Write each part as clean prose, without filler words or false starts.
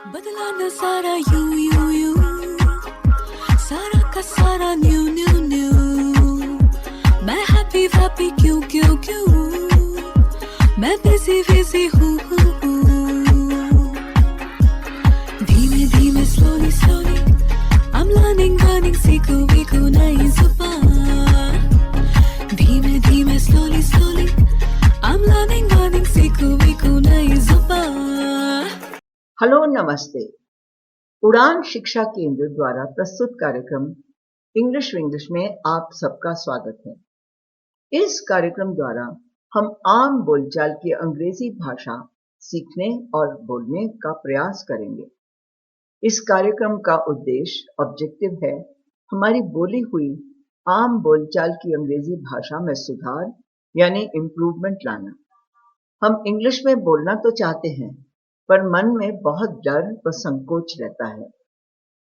बदला न सारा यू यू यू, सारा का सारा न्यू न्यू न्यू। मैं हैप्पी हैप्पी क्यों क्यों क्यों, मैं बिजी बिजी हूँ। धीमे धीमे स्लोली स्लोली, I'm learning सीखो वीखो नई जुबान। धीमे धीमे स्लोली स्लोली, I'm learning सीखो वीखो नई जुबान। हेलो नमस्ते। उड़ान शिक्षा केंद्र द्वारा प्रस्तुत कार्यक्रम इंग्लिश विंग्लिश में आप सबका स्वागत है। इस कार्यक्रम द्वारा हम आम बोलचाल की अंग्रेजी भाषा सीखने और बोलने का प्रयास करेंगे। इस कार्यक्रम का उद्देश्य ऑब्जेक्टिव है हमारी बोली हुई आम बोलचाल की अंग्रेजी भाषा में सुधार यानी इम्प्रूवमेंट लाना। हम इंग्लिश में बोलना तो चाहते हैं, पर मन में बहुत डर व संकोच रहता है।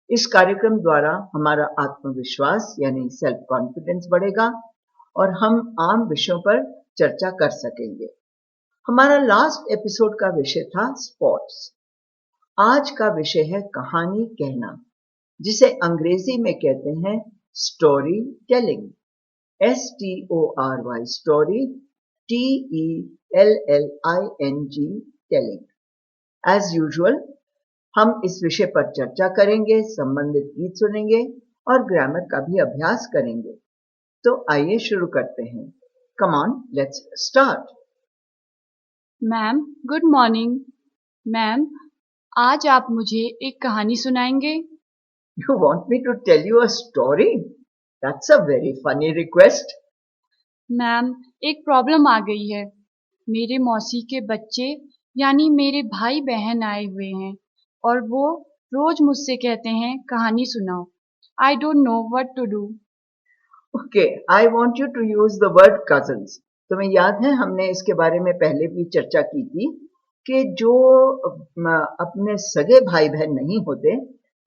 इस कार्यक्रम द्वारा हमारा आत्मविश्वास यानी सेल्फ कॉन्फिडेंस बढ़ेगा और हम आम विषयों पर चर्चा कर सकेंगे। हमारा लास्ट एपिसोड का विषय था स्पोर्ट्स। आज का विषय है कहानी कहना, जिसे अंग्रेजी में कहते हैं story telling. STORY story, TELLING telling. As usual हम इस विषय पर चर्चा करेंगे, संबंधित गीत सुनेंगे और ग्रामर का भी अभ्यास करेंगे। तो आइए शुरू करते हैं। Come on, let's start. Ma'am good morning. Ma'am आज आप मुझे एक कहानी सुनाएंगे? You want me to tell you a story? That's a very funny request. Ma'am एक प्रॉब्लम आ गई है। मेरे मौसी के बच्चे यानी मेरे भाई बहन आए हुए हैं और वो रोज मुझसे कहते हैं कहानी सुनाओ। I don't know what to do. Okay, I want you to use the word cousins. तुम्हें याद है हमने इसके बारे में पहले भी चर्चा की थी कि जो अपने सगे भाई बहन नहीं होते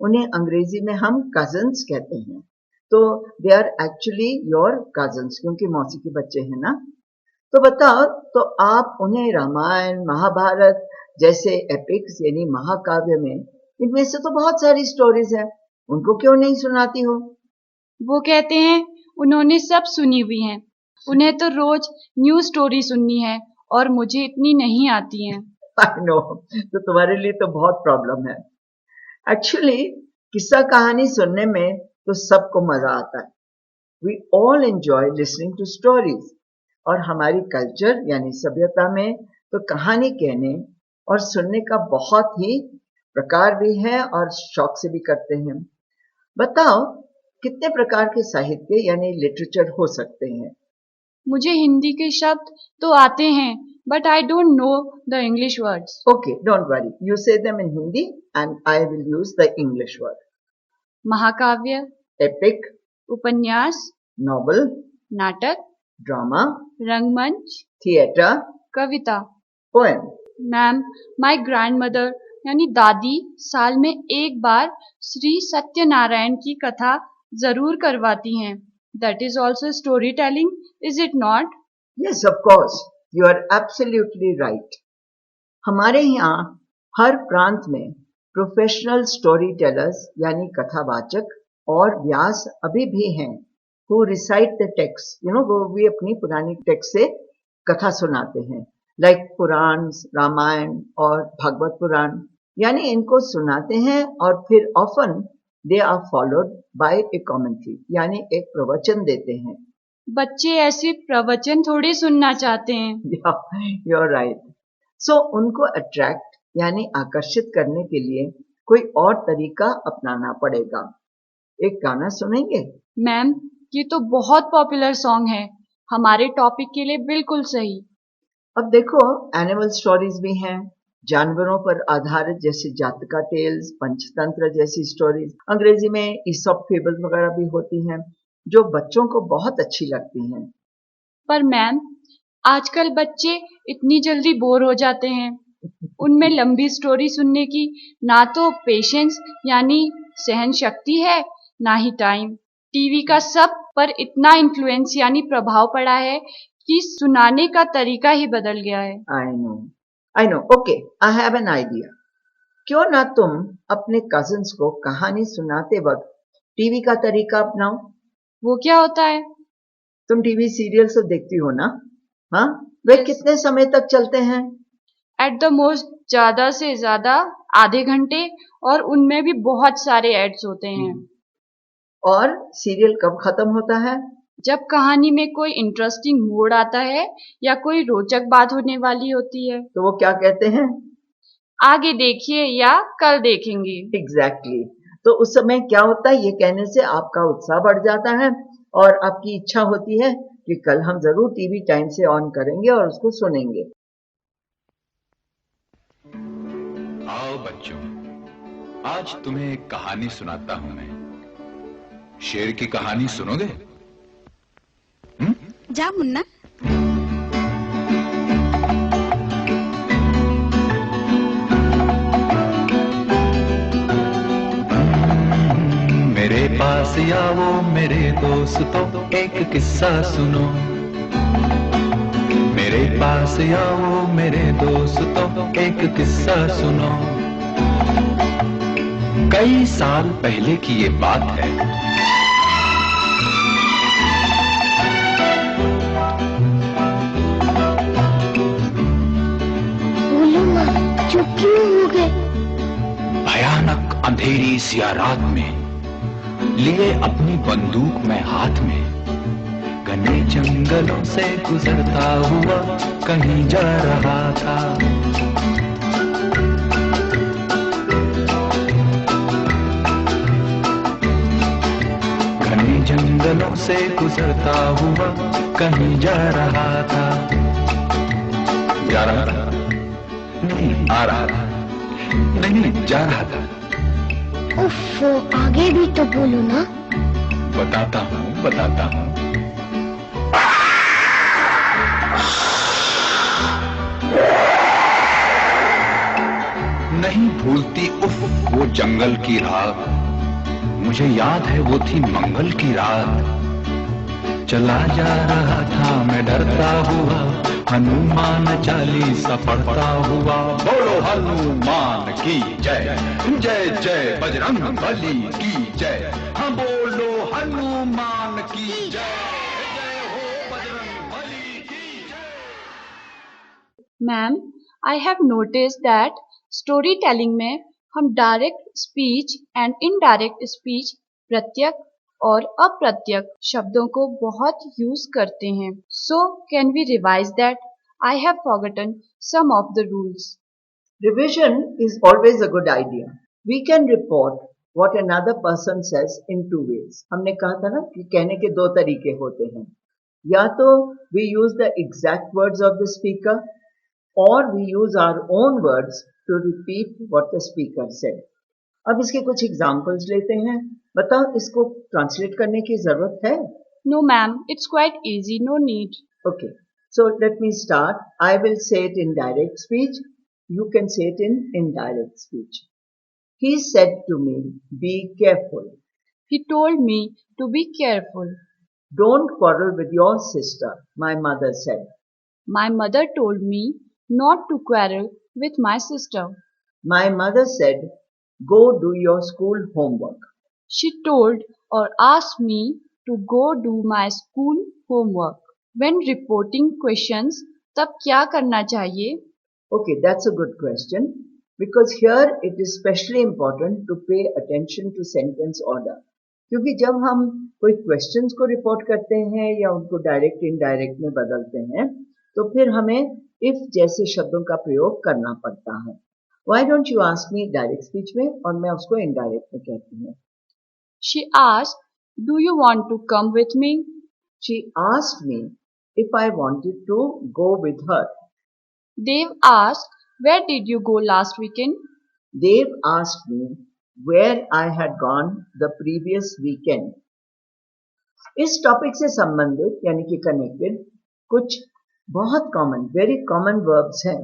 उन्हें अंग्रेजी में हम कजन्स कहते हैं। तो they are actually your cousins, क्योंकि मौसी के बच्चे हैं ना। तो बताओ, तो आप उन्हें रामायण महाभारत जैसे एपिक्स यानी महाकाव्य में इनमें से तो बहुत सारी स्टोरीज हैं, उनको क्यों नहीं सुनाती हो? वो कहते हैं उन्होंने सब सुनी हुई हैं, उन्हें तो रोज न्यू स्टोरी सुननी है और मुझे इतनी नहीं आती हैं। आई नो, तो तुम्हारे लिए तो बहुत प्रॉब्लम है। एक्चुअली किस्सा कहानी सुनने में तो सबको मजा आता है। We all enjoy listening to stories. और हमारी कल्चर यानी सभ्यता में तो कहानी कहने और सुनने का बहुत ही प्रकार भी है और शौक से भी करते हैं। बताओ, कितने प्रकार के साहित्य यानी लिटरेचर हो सकते हैं? मुझे हिंदी के शब्द तो आते हैं, but I don't know the English words. Okay, don't worry. You say them in Hindi and I will use the English word. महाकाव्य, Epic, उपन्यास, novel, नाटक, drama, रंगमंच, theatre, Kavita. poem. Ma'am my grandmother यानी दादी साल में एक बार श्री सत्यनारायण की कथा जरूर करवाती हैं। That is also story telling, is it not? Yes, of course. You are absolutely right. हमारे यहाँ हर प्रांत में प्रोफेशनल स्टोरी टेलर्स यानी कथावाचक और व्यास अभी भी हैं who recite the text. वो भी अपनी पुरानी टेक्स्ट से कथा सुनाते हैं, लाइक पुराण, रामायण और भागवत पुराण। यानी इनको सुनाते हैं और फिर often they are followed by a commentary यानी एक प्रवचन देते हैं। बच्चे ऐसे प्रवचन थोड़ी सुनना चाहते हैं। You are right. सो उनको अट्रैक्ट यानी आकर्षित करने के लिए कोई और तरीका अपनाना पड़ेगा। एक गाना सुनेंगे? मैम ये तो बहुत पॉपुलर सॉन्ग है, हमारे टॉपिक के लिए बिल्कुल सही। अब देखो, एनिमल स्टोरीज भी हैं, जानवरों पर आधारित जैसे जातका टेल्स, पंचतंत्र जैसी स्टोरीज। अंग्रेजी में ईसॉप फेबल्स वगैरह भी होती हैं जो बच्चों को बहुत अच्छी लगती हैं। पर मैम आजकल बच्चे इतनी जल्दी बोर हो जाते हैं, उनमें लंबी स्टोरी सुनने की ना तो पेशेंस यानी सहन शक्ति है, ना ही टाइम। टीवी का सब पर इतना इन्फ्लुएंस यानी प्रभाव पड़ा है कि सुनाने का तरीका ही बदल गया है। I know, okay, I have an idea. क्यों ना तुम अपने कजिन्स को कहानी सुनाते वक्त टीवी का तरीका अपनाओ। वो क्या होता है? तुम टीवी सीरियल्स तो देखती हो ना? हाँ, वे Yes. कितने समय तक चलते हैं? एट द मोस्ट ज्यादा से ज्यादा आधे घंटे, और उनमें भी बहुत सारे एड्स होते हैं। और सीरियल कब खत्म होता है? जब कहानी में कोई इंटरेस्टिंग मोड़ आता है या कोई रोचक बात होने वाली होती है। तो वो क्या कहते हैं? आगे देखिए या कल देखेंगे। एग्जैक्टली। तो उस समय क्या होता है, ये कहने से आपका उत्साह बढ़ जाता है और आपकी इच्छा होती है कि कल हम जरूर टीवी टाइम से ऑन करेंगे और उसको सुनेंगे। आओ बच्चों, आज तुम्हें एक कहानी सुनाता हूं मैं। शेर की कहानी सुनोगे? जा मुन्ना। मेरे पास आओ मेरे दोस्तों, एक किस्सा सुनो। मेरे पास आओ मेरे दोस्तों, एक किस्सा सुनो। कई साल पहले की ये बात है। बोलो माँ, चुप क्यों हो गए? भयानक अंधेरी सी रात में लिए अपनी बंदूक में हाथ में, घने जंगलों से गुजरता हुआ कहीं जा रहा था। घने जंगलों से गुजरता हुआ कहीं जा रहा था। जा रहा था नहीं, आ रहा था नहीं, जा रहा था। उफ, आगे भी तो बोलो ना। बताता हूँ। नहीं भूलती उफ वो जंगल की रात, मुझे याद है वो थी मंगल की रात। चला जा रहा था मैं डरता हुआ, हनुमान चालीसा पढ़ता हुआ। बोलो हनुमान की जय, जय जय बजरंग बली की जय। हाँ बोलो हनुमान की जय, जय हो बजरंग बली की जय। Ma'am, I have noticed that story telling में हम direct speech and indirect speech, प्रत्यक्ष और अप्रत्यक्ष शब्दों को बहुत यूज करते हैं। So can we revise that? I have forgotten some of the rules. Revision is always a good idea. We can report what another person says in two ways. हमने कहा था ना कि कहने के दो तरीके होते हैं, या तो we use the exact words of the speaker or we use our own words to repeat what the speaker said. अब इसके कुछ एग्जाम्पल्स लेते हैं। बताओ, इसको ट्रांसलेट करने की जरूरत है? No ma'am, it's quite easy, no need. Okay, so let me start. I will say it in direct speech. You can say it in indirect speech. He said to me, be careful. He told me to be careful. Don't quarrel with your sister, my mother said. My mother told me not to quarrel with my sister. My mother said, go do your school homework. She told or asked me to go do my school homework. When reporting questions, तब क्या करना चाहिए? Okay, that's a good question, because here it is especially important to pay attention to sentence order. क्योंकि जब हम कोई questions को report करते हैं या उनको डायरेक्ट इनडायरेक्ट में बदलते हैं, तो फिर हमें इफ जैसे शब्दों का प्रयोग करना पड़ता है। Why don't you ask me direct speech में और मैं उसको इनडायरेक्ट में कहती हूँ। She asked, do you want to come with me? She asked me if I wanted to go with her. Dave asked, where did you go last weekend? Dave asked me where I had gone the previous weekend. इस topic से संबंधित यानी कि connected कुछ बहुत common, very common verbs हैं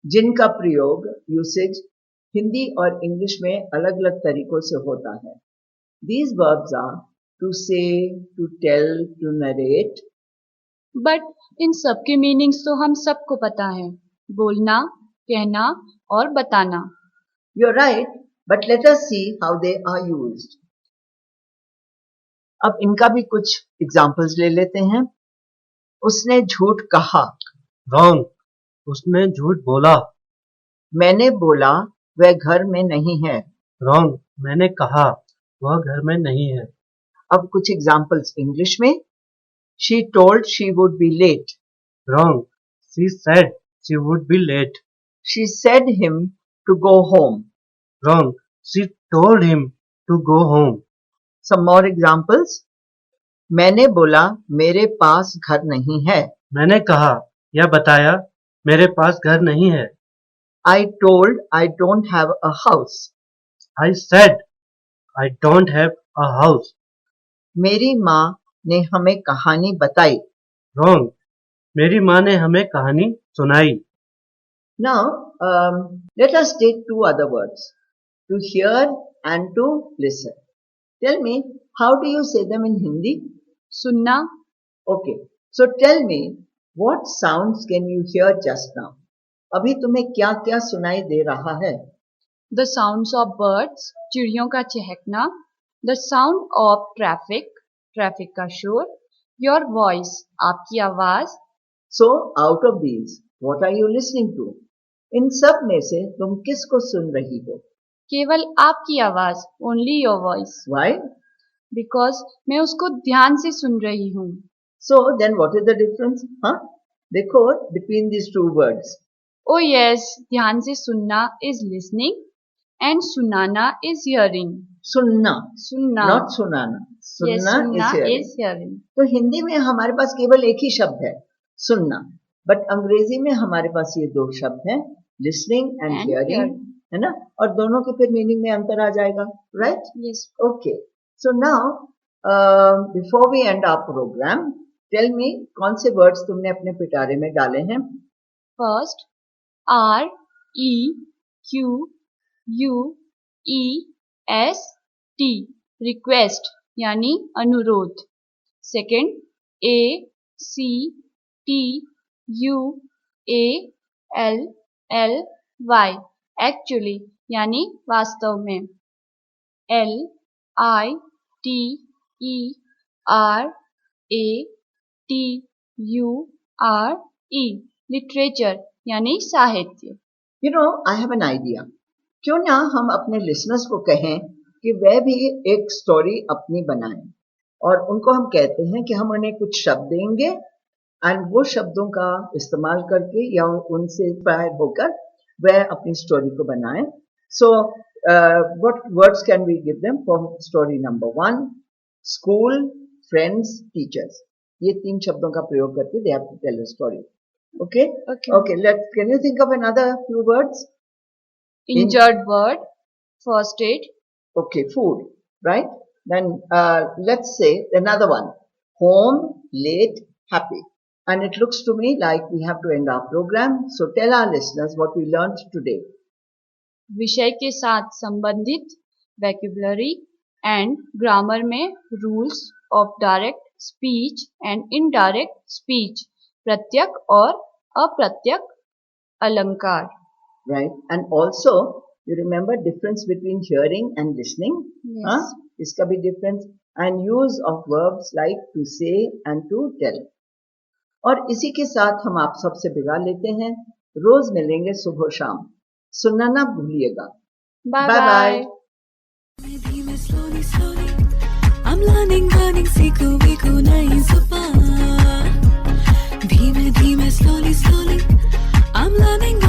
जिनका प्रयोग, यूसेज हिंदी और इंग्लिश में अलग अलग तरीकों से होता है। These verbs are to say, to tell, to narrate. But इन सब के मीनिंग्स तो हम सबको पता है, बोलना, कहना और बताना। You're right, but let us see how they are used. अब इनका भी कुछ एग्जाम्पल्स ले लेते हैं. उसने झूठ कहा. Wrong. उसने झूठ बोला. मैंने बोला वह घर में नहीं है. Wrong. मैंने कहा वह घर में नहीं है. अब कुछ एग्जाम्पल्स इंग्लिश में. She told she would be late. Wrong. She said she would be late. She said him to go home. Wrong. She told him to go home. Some more examples. मैंने बोला मेरे पास घर नहीं है. मैंने कहा या बताया मेरे पास घर नहीं है. I told I don't have a house. I said I don't have a house. मेरी माँ ने हमें कहानी बताई. Wrong. मेरी माँ ने हमें कहानी सुनाई. Now, let us take two other words. To hear and to listen. Tell me, how do you say them in Hindi? सुनना. Okay. So tell me, what sounds can you hear just now? अभी तुम्हें क्या क्या सुनाई दे रहा है? The sounds of birds, चिड़ियों का चहकना. The sound of traffic, traffic का शोर. Your voice, आपकी आवाज. So, out of these, what are you listening to? इन सब में से तुम किसको सुन रही हो? केवल आपकी आवाज. Only your voice. Why? Because मैं उसको ध्यान से सुन रही हूँ. So, then what is the difference? हाँ? देखो, between these two words. Oh yes, ध्यान से सुनना is listening and सुनाना is hearing. सुनना. सुनना. Not सुनाना. Yes, सुनना सुनना is hearing. is hearing. तो हिंदी में हमारे पास केवल एक ही शब्द है, सुनना. बट अंग्रेजी में हमारे पास ये दो शब्द हैं, listening and And hearing, hearing. है ना? और दोनों के फिर मीनिंग में अंतर आ जाएगा, right? Yes. Okay. So now before we end our program, tell me कौन से वर्ड्स तुमने अपने पिटारे में डाले हैं? First, R E Q U E S T, request यानी अनुरोध. Second, A C T U A L L Y, actually यानी वास्तव में. L I T E R A T U R E, literature यानी साहित्य. You know, I have an idea. क्यों ना हम अपने लिसनर्स को कहें कि वह भी एक स्टोरी अपनी बनाएं, और उनको हम कहते हैं कि हम उन्हें कुछ शब्द देंगे एंड वो शब्दों का इस्तेमाल करके या उनसे इंस्पायर होकर वह अपनी स्टोरी को बनाएं. So what words can we give them for story number 1? School, friends, teachers. ये तीन शब्दों का प्रयोग करके they have to tell a story. Okay? Okay, can you think of another few words? Injured word, first aid. Okay, food, right? Then let's say another one. Home, late, happy. And it looks to me like we have to end our program. So tell our listeners what we learned today. विषय के साथ संबंधित vocabulary and grammar में rules of direct speech and indirect speech, प्रत्यक और अप्रत्यक अलंकार. Right? And also, you remember difference between hearing and listening? Yes. Huh? इसका भी difference. And use of verbs like to say and to tell. और इसी के साथ हम आप सबसे विदा लेते हैं. रोज मिलेंगे सुबह शाम. सुनना ना भूलिएगा. Bye Bye bye. धीमे slowly slowly I'm learning सीखो वीखो नई जुबान. धीमे धीमे slowly I'm learning